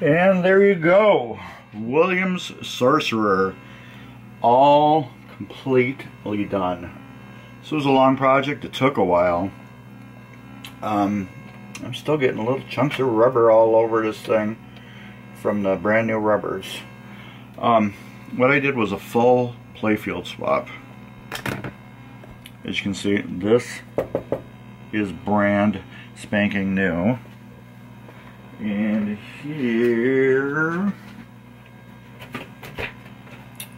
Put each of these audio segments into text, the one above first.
And there you go, Williams Sorcerer, all completely done. This was a long project, it took a while. I'm still getting little chunks of rubber all over this thing from the brand new rubbers. What I did was a full playfield swap. As you can see, this is brand spanking new. And here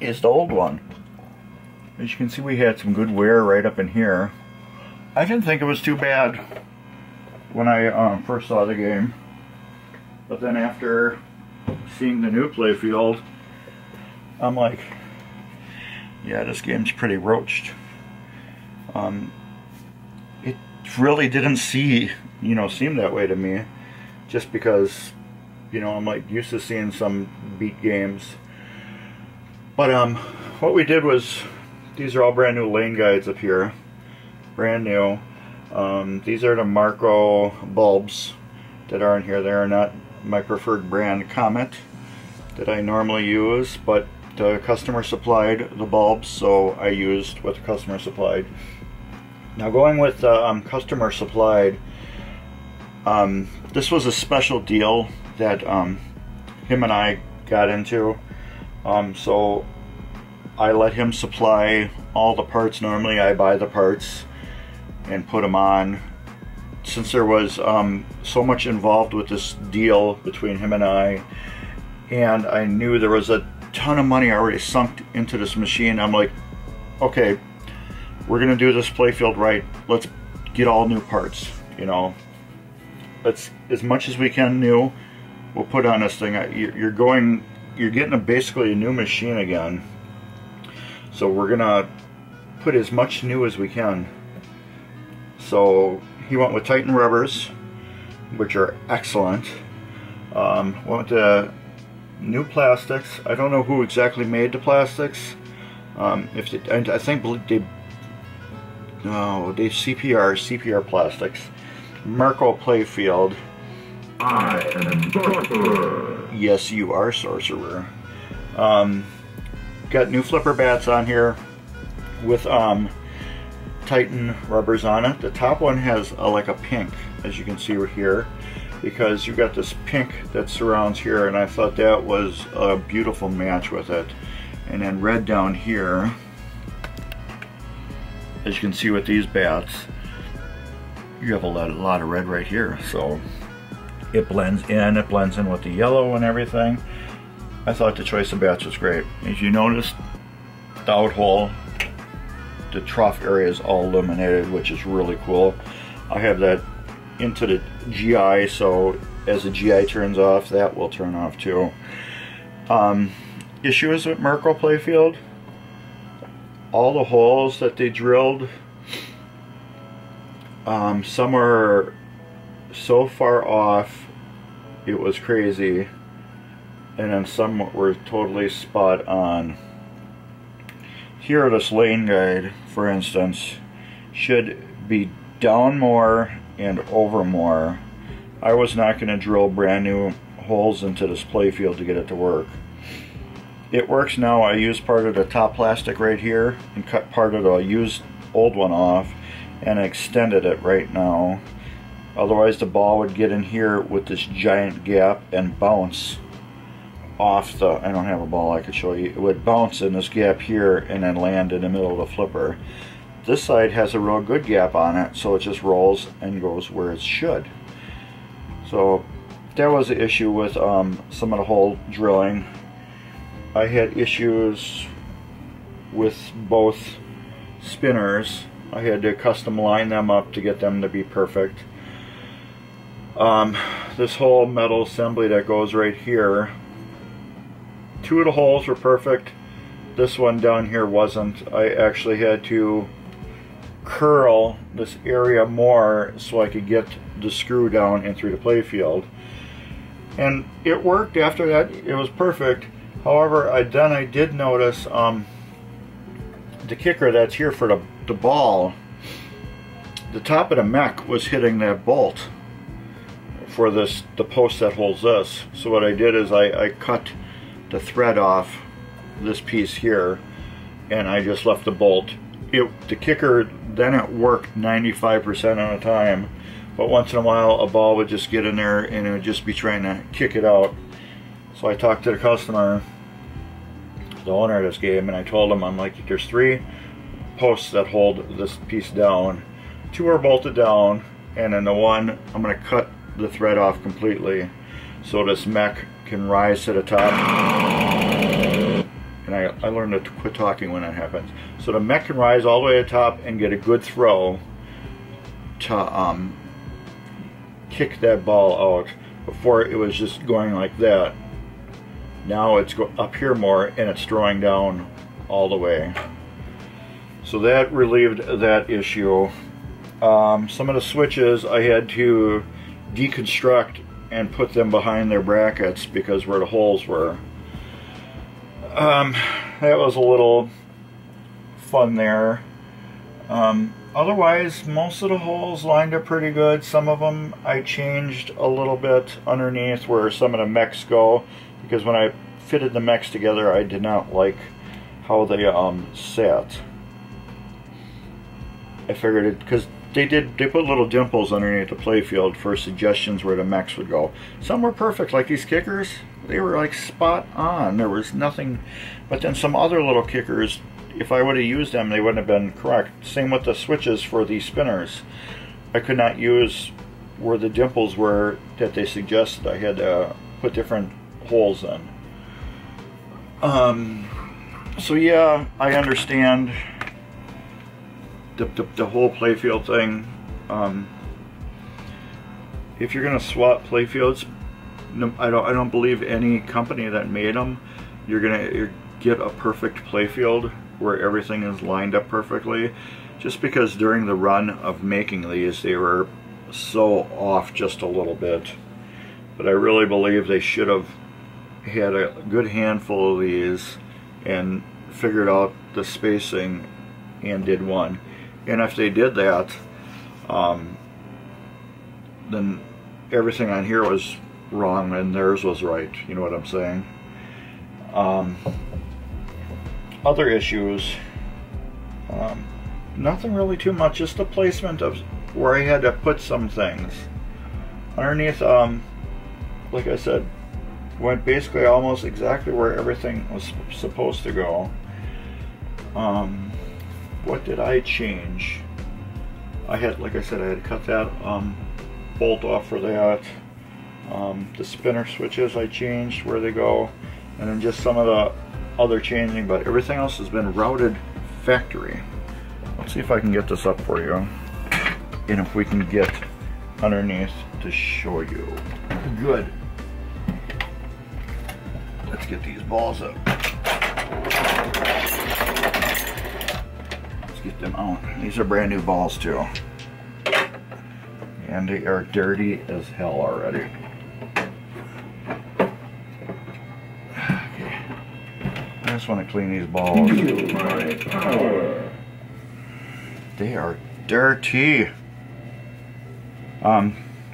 is the old one. As you can see, we had some good wear right up in here. I didn't think it was too bad when I first saw the game, but then after seeing the new playfield, I'm like, yeah, this game's pretty roached. It really didn't seem that way to me. Just because, I'm like used to seeing some beat games. But what we did was, these are all brand new lane guides up here, brand new. These are the Marco bulbs that are in here. They are not my preferred brand, Comet, that I normally use, but the customer supplied the bulbs, so I used what the customer supplied. Now, going with customer supplied, this was a special deal that him and I got into. So I let him supply all the parts. Normally I buy the parts and put them on. Since there was so much involved with this deal between him and I knew there was a ton of money already sunk into this machine, I'm like, okay, we're gonna do this playfield right. Let's get all new parts, Let's, as much as we can new, we'll put on this thing. You're getting basically a new machine again. So we're gonna put as much new as we can. So he went with Titan rubbers, which are excellent. Went with the new plastics. I don't know who exactly made the plastics. I think they CPR plastics. Marco playfield. I am Sorcerer. Yes, you are Sorcerer. Got new flipper bats on here with Titan rubbers on it. The top one has like a pink, as you can see right here, because you've got this pink that surrounds here, and I thought that was a beautiful match with it. And then red down here, as you can see with these bats, you have a lot of red right here, so it blends in with the yellow and everything. I thought the choice of bats was great. As you notice, the out hole, the trough area is all illuminated, which is really cool. I have that into the GI, so as the GI turns off, that will turn off too. Issues with Marco playfield, all the holes that they drilled, some are so far off it was crazy, and then some were totally spot on. Here, this lane guide, for instance, should be down more and over more. I was not going to drill brand new holes into this playfield to get it to work. It works now. I used part of the top plastic right here and cut part of the used old one off and extended it right now. Otherwise the ball would get in here with this giant gap and bounce off the, I don't have a ball I could show you, it would bounce in this gap here and then land in the middle of the flipper. This side has a real good gap on it, so it just rolls and goes where it should. So that was the issue with some of the hole drilling. I had issues with both spinners. I had to custom line them up to get them to be perfect. this whole metal assembly that goes right here. 2 of the holes were perfect. This one down here wasn't. I actually had to curl this area more so I could get the screw down in through the playfield. And it worked after that. It was perfect. However, I did notice the kicker that's here for the ball, the top of the mech was hitting that bolt for the post that holds this. So what I did is I cut the thread off this piece here, and I just left the bolt. The kicker, then it worked 95% of the time, but once in a while a ball would just get in there and it would just be trying to kick it out. So I talked to the customer, the owner of this game, and I told him, I'm like, there's 3 posts that hold this piece down. 2 are bolted down, and then the one I'm going to cut the thread off completely so this mech can rise to the top. And I learned to quit talking when that happens. So the mech can rise all the way to the top and get a good throw to kick that ball out. Before it was just going like that. Now it's up here more and it's drawing down all the way. So that relieved that issue. Some of the switches I had to deconstruct and put them behind their brackets because where the holes were. That was a little fun there. Otherwise, most of the holes lined up pretty good. Some of them I changed a little bit underneath where some of the mechs go, because when I fitted the mechs together I did not like how they sat. I figured it, because they put little dimples underneath the playfield for suggestions where the mechs would go. Some were perfect, like these kickers. They were like spot on. There was nothing, but then some other little kickers, if I would have used them, they wouldn't have been correct. Same with the switches for the spinners. I could not use where the dimples were that they suggested. I had to put different holes in. So yeah, I understand the whole playfield thing. If you're gonna swap playfields, I don't believe any company that made them, you're gonna get a perfect playfield where everything is lined up perfectly. Just because during the run of making these they were so off just a little bit. But I really believe they should have had a good handful of these and figured out the spacing and did one. And if they did that, then everything on here was wrong and theirs was right. You know what I'm saying? Other issues, nothing really too much, just the placement of where I had to put some things. Underneath, like I said, went basically almost exactly where everything was supposed to go. What did I change? I had, like I said, I had cut that bolt off for that. The spinner switches I changed where they go, and then just some of the other changing, but everything else has been routed factory. Let's see if I can get this up for you, and if we can get underneath to show you. Good. Let's get these balls up. Let's get them out. These are brand new balls too. And they are dirty as hell already. Okay. I just want to clean these balls. They are dirty.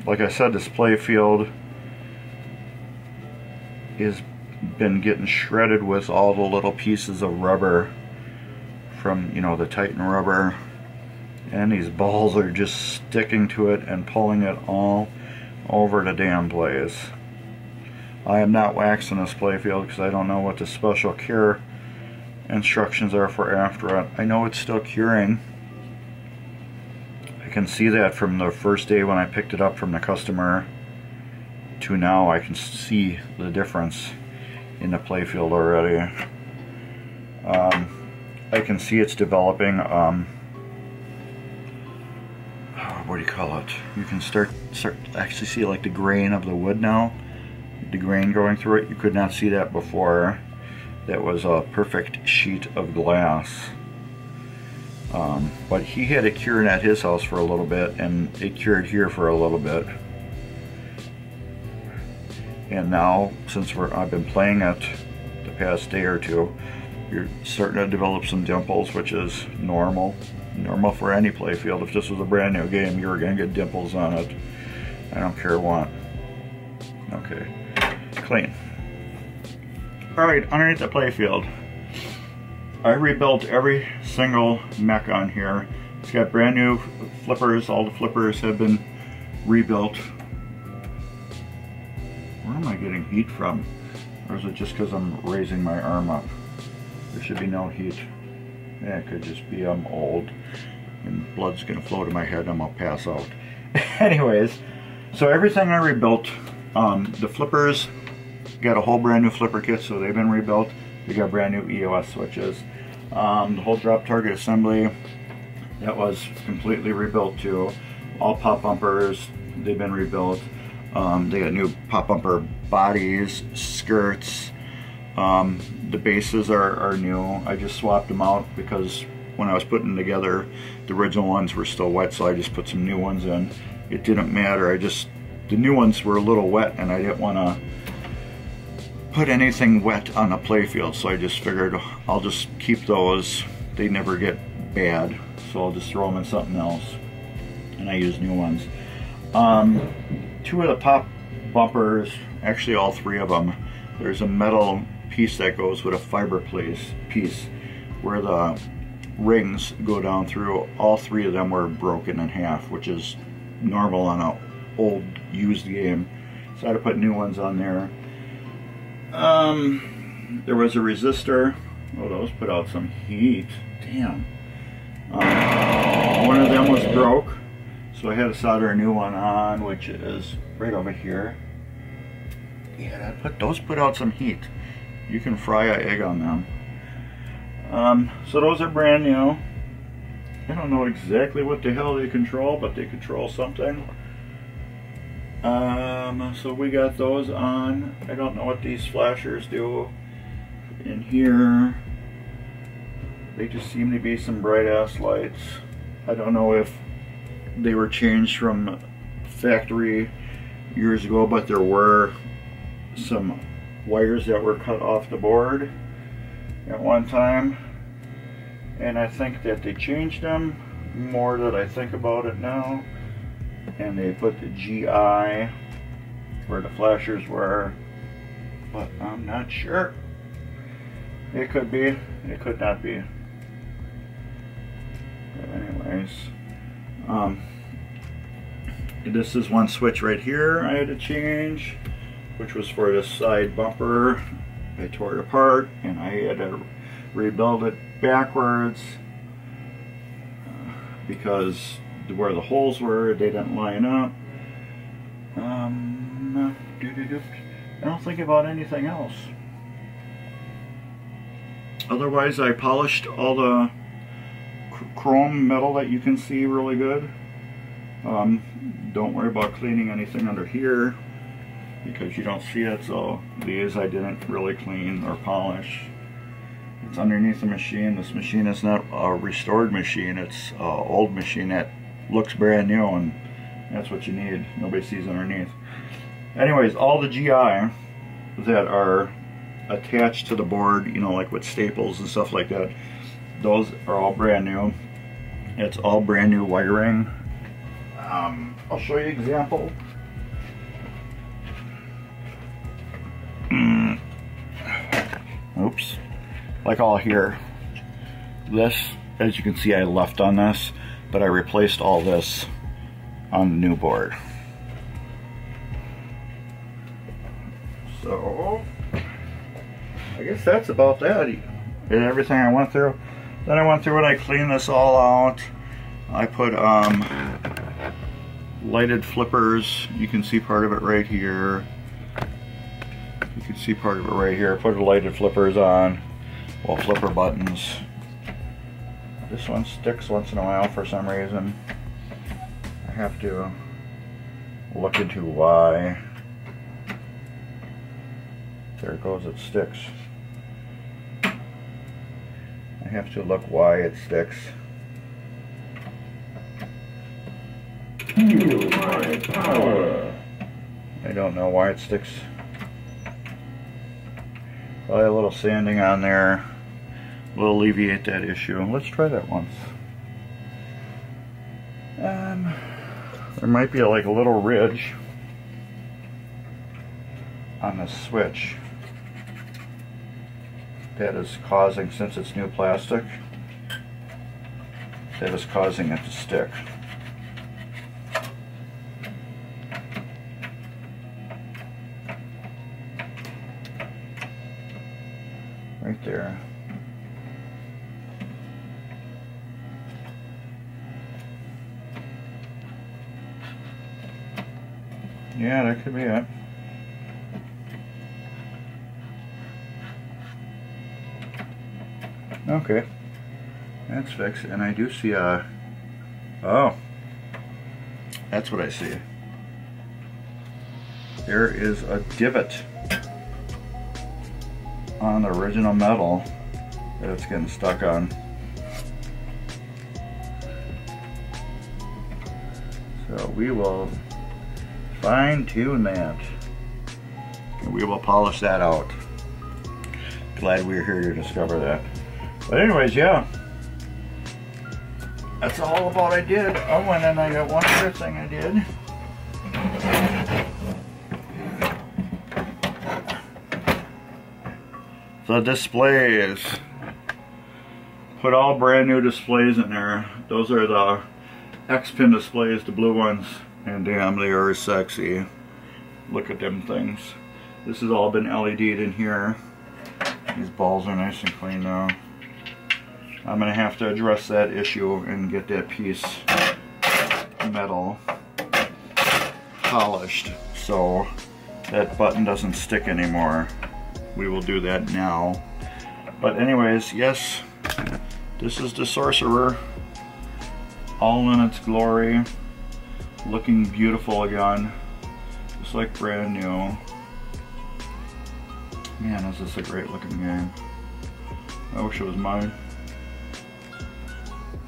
Like I said, this play field has been getting shredded with all the little pieces of rubber from, you know, the Titan rubber, and these balls are just sticking to it and pulling it all over the damn place. I am not waxing this playfield because I don't know what the special cure instructions are for after it. I know it's still curing. I can see that from the first day when I picked it up from the customer to now. I can see the difference in the playfield already. I can see it's developing what do you call it? You can start actually see like the grain of the wood now. The grain going through it. You could not see that before. That was a perfect sheet of glass. But he had it cured at his house for a little bit, and it cured here for a little bit. And now, since I've been playing it the past day or two, you're starting to develop some dimples, which is normal. Normal for any playfield. If this was a brand new game, you were going to get dimples on it. I don't care what. Okay. Clean. Alright, underneath the playfield, I rebuilt every single mech on here. It's got brand new flippers. All the flippers have been rebuilt. Where am I getting heat from? Or is it just because I'm raising my arm up? There should be no heat. Yeah, it could just be I'm old and blood's gonna flow to my head and I'm gonna pass out. Anyways, so everything I rebuilt. The flippers got a whole brand new flipper kit, so they've been rebuilt. They got brand new EOS switches. The whole drop target assembly, that was completely rebuilt too. All pop bumpers, they've been rebuilt. They got new pop bumper bodies, skirts. The bases are new. I just swapped them out because when I was putting them together, the original ones were still wet, so I just put some new ones in. It didn't matter. The new ones were a little wet, and I didn't want to put anything wet on the playfield, so I just figured I'll just keep those. They never get bad, so I'll just throw them in something else, and I use new ones. Two of the pop bumpers, actually all three of them, there's a metal piece that goes with a fiber piece where the rings go down through. All three of them were broken in half, which is normal on an old used game, so I had to put new ones on there. There was a resistor. Oh, those put out some heat. Damn. One of them was broke, so I had to solder a new one on, which is right over here. Yeah, those put out some heat. You can fry an egg on them. So those are brand new. I don't know exactly what the hell they control, but they control something. So we got those on. I don't know what these flashers do in here. They just seem to be some bright ass lights. I don't know if they were changed from factory years ago, but there were some wires that were cut off the board at one time, and I think that they changed them more that I think about it now, and they put the GI where the flashers were, but I'm not sure. It could be, it could not be. But anyways, this is one switch right here I had to change, which was for the side bumper. I tore it apart and I had to rebuild it backwards because where the holes were, they didn't line up. I don't think about anything else. Otherwise, I polished all the chrome metal that you can see really good. Don't worry about cleaning anything under here because you don't see it, so these I didn't really clean or polish. It's underneath the machine. This machine is not a restored machine, it's an old machine that looks brand new, and that's what you need. Nobody sees underneath. Anyways, all the GI that are attached to the board, you know, like with staples and stuff like that, those are all brand new. It's all brand new wiring. I'll show you an example. Oops. Like all here. This, as you can see, I left on this, but I replaced all this on the new board. So, I guess that's about that. And everything I went through. Then I went through and I cleaned this all out. I put lighted flippers. You can see part of it right here. You can see part of it right here. I put the lighted flippers on. Well, flipper buttons. This one sticks once in a while for some reason. I have to look into why. There it goes, it sticks. I have to look why it sticks. Feel my power. I don't know why it sticks. Probably a little sanding on there will alleviate that issue. Let's try that once. There might be like a little ridge on the switch that is causing, since it's new plastic, that is causing it to stick. Right there. Yeah, that could be it. Okay, that's fixed, and I do see a... Oh, that's what I see. There is a divot on the original metal that it's getting stuck on. So we will fine-tune that, and we will polish that out. Glad we were here to discover that. But anyways, yeah, that's all about I did. Oh, and then I got one other thing I did. The displays. Put all brand new displays in there. Those are the X-Pin displays, the blue ones, and damn, they are sexy. Look at them things. This has all been LED'd in here. These balls are nice and clean now. I'm gonna have to address that issue and get that piece metal polished so that button doesn't stick anymore. We will do that now. But anyways, yes, this is the Sorcerer, all in its glory, looking beautiful again, just like brand new. Man, is this a great looking game. I wish it was mine.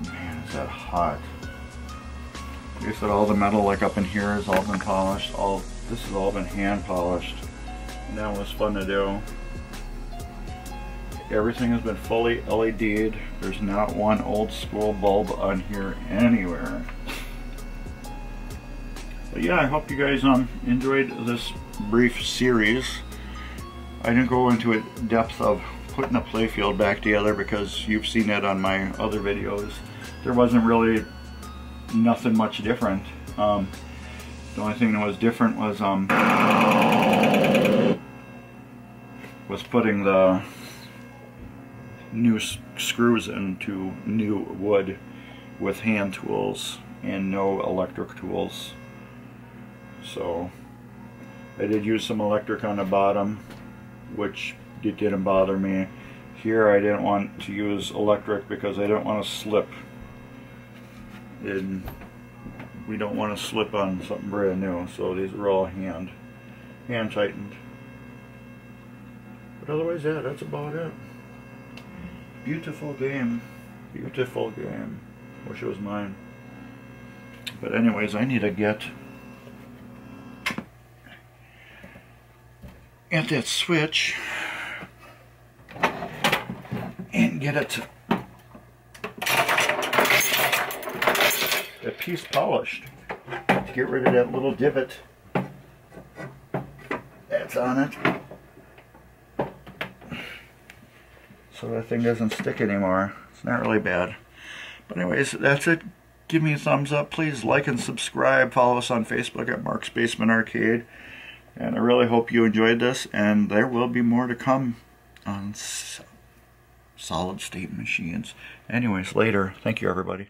Man, is that hot. Like I said, all the metal like up in here has all been polished. This has all been hand polished. And that was fun to do. Everything has been fully LED'd. There's not one old school bulb on here anywhere. But yeah, I hope you guys enjoyed this brief series. I didn't go into a depth of putting a playfield back together because you've seen that on my other videos. There wasn't really nothing much different. The only thing that was different was putting the new screws into new wood with hand tools and no electric tools. So I did use some electric on the bottom, which it didn't bother me. Here I didn't want to use electric because I didn't want to slip. And we don't want to slip on something brand new, so these are all hand tightened. But otherwise, yeah, that's about it. Beautiful game. Beautiful game. Wish it was mine. But anyways, I need to get at that switch and get it that piece polished to get rid of that little divot that's on it, so that thing doesn't stick anymore. It's not really bad. But anyways, that's it. Give me a thumbs up. Please like and subscribe. Follow us on Facebook at Mark's Basement Arcade. And I really hope you enjoyed this, and there will be more to come on solid state machines. Anyways, later. Thank you, everybody.